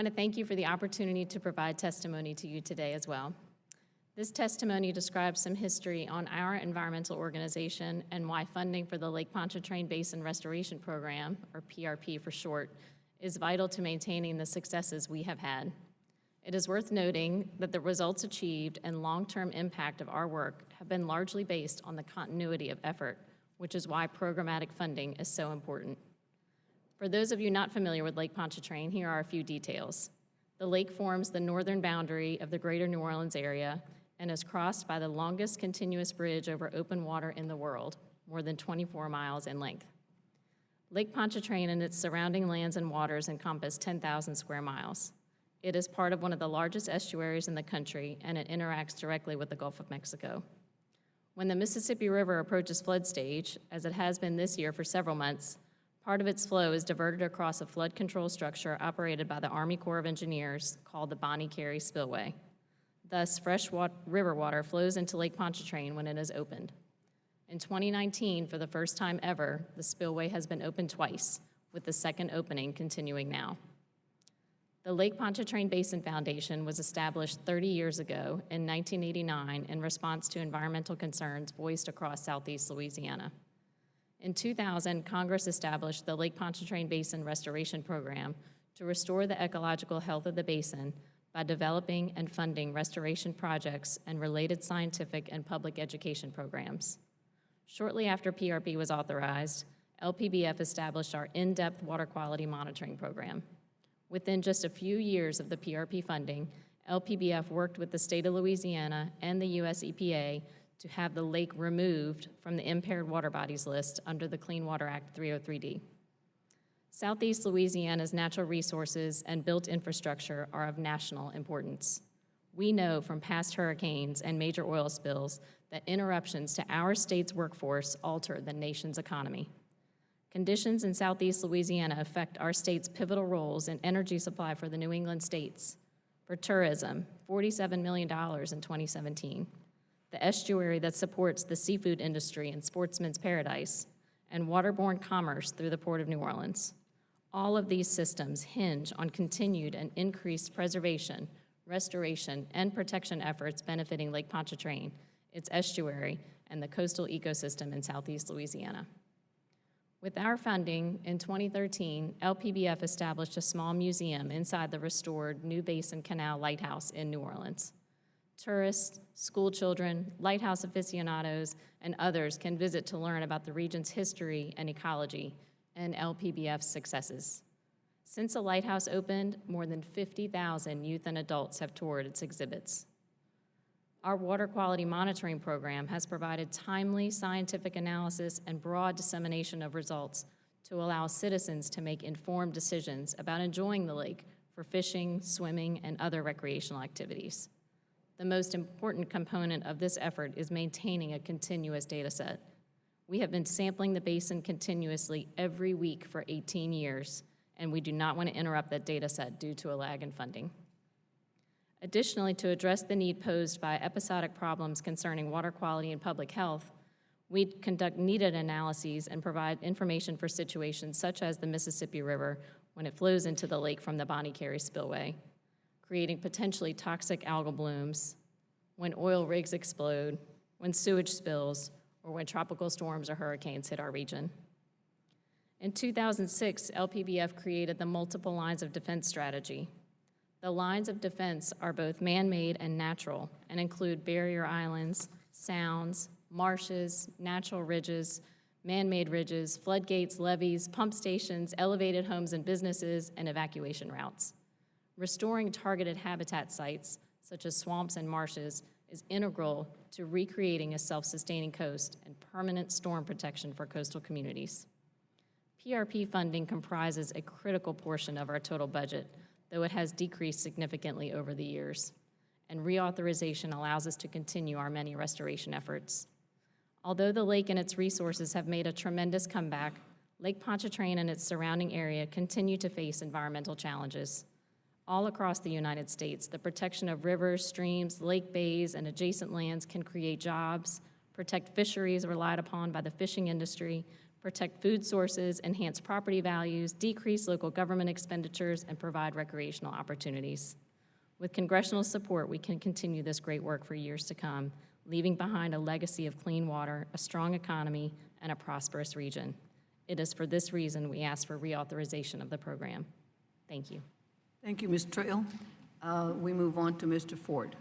I want to thank you for the opportunity to provide testimony to you today as well. This testimony describes some history on our environmental organization and why funding for the Lake Pontchartrain Basin Restoration Program, or PRP for short, is vital to maintaining the successes we have had. It is worth noting that the results achieved and long-term impact of our work have been largely based on the continuity of effort, which is why programmatic funding is so important. For those of you not familiar with Lake Pontchartrain, here are a few details. The lake forms the northern boundary of the greater New Orleans area and is crossed by the longest continuous bridge over open water in the world, more than 24 miles in length. Lake Pontchartrain and its surrounding lands and waters encompass 10,000 square miles. It is part of one of the largest estuaries in the country, and it interacts directly with the Gulf of Mexico. When the Mississippi River approaches flood stage, as it has been this year for several months, part of its flow is diverted across a flood control structure operated by the Army Corps of Engineers called the Bonnie Carey Spillway. Thus, river water flows into Lake Pontchartrain when it is opened. In 2019, for the first time ever, the spillway has been opened twice, with the second opening continuing now. The Lake Pontchartrain Basin Foundation was established 30 years ago in 1989 in response to environmental concerns voiced across Southeast Louisiana. In 2000, Congress established the Lake Pontchartrain Basin Restoration Program to restore the ecological health of the basin by developing and funding restoration projects and related scientific and public education programs. Shortly after PRP was authorized, LPBF established our in-depth water quality monitoring program. Within just a few years of the PRP funding, LPBF worked with the state of Louisiana and the US EPA to have the lake removed from the impaired water bodies list under the Clean Water Act 303D. Southeast Louisiana's natural resources and built infrastructure are of national importance. We know from past hurricanes and major oil spills that interruptions to our state's workforce alter the nation's economy. Conditions in Southeast Louisiana affect our state's pivotal roles in energy supply for the New England states. For tourism, $47 million in 2017. The estuary that supports the seafood industry and Sportsman's Paradise, and waterborne commerce through the Port of New Orleans. All of these systems hinge on continued and increased preservation, restoration, and protection efforts benefiting Lake Pontchartrain, its estuary, and the coastal ecosystem in Southeast Louisiana. With our funding, in 2013, LPBF established a small museum inside the restored New Basin Canal Lighthouse in New Orleans. Tourists, school children, lighthouse aficionados, and others can visit to learn about the region's history and ecology and LPBF's successes. Since the lighthouse opened, more than 50,000 youth and adults have toured its exhibits. Our water quality monitoring program has provided timely scientific analysis and broad dissemination of results to allow citizens to make informed decisions about enjoying the lake for fishing, swimming, and other recreational activities. The most important component of this effort is maintaining a continuous data set. We have been sampling the basin continuously every week for 18 years, and we do not want to interrupt that data set due to a lag in funding. Additionally, to address the need posed by episodic problems concerning water quality and public health, we conduct needed analyses and provide information for situations such as the Mississippi River when it flows into the lake from the Bonnie Carey Spillway, creating potentially toxic algal blooms, when oil rigs explode, when sewage spills, or when tropical storms or hurricanes hit our region. In 2006, LPBF created the Multiple Lines of Defense strategy. The lines of defense are both man-made and natural and include barrier islands, sounds, marshes, natural ridges, man-made ridges, floodgates, levees, pump stations, elevated homes and businesses, and evacuation routes. Restoring targeted habitat sites, such as swamps and marshes, is integral to recreating a self-sustaining coast and permanent storm protection for coastal communities. PRP funding comprises a critical portion of our total budget, though it has decreased significantly over the years, and reauthorization allows us to continue our many restoration efforts. Although the lake and its resources have made a tremendous comeback, Lake Pontchartrain and its surrounding area continue to face environmental challenges. All across the United States, the protection of rivers, streams, lake bays, and adjacent lands can create jobs, protect fisheries relied upon by the fishing industry, protect food sources, enhance property values, decrease local government expenditures, and provide recreational opportunities. With congressional support, we can continue this great work for years to come, leaving behind a legacy of clean water, a strong economy, and a prosperous region. It is for this reason we ask for reauthorization of the program. Thank you. Thank you, Ms. Trail. We move on to Mr. Ford.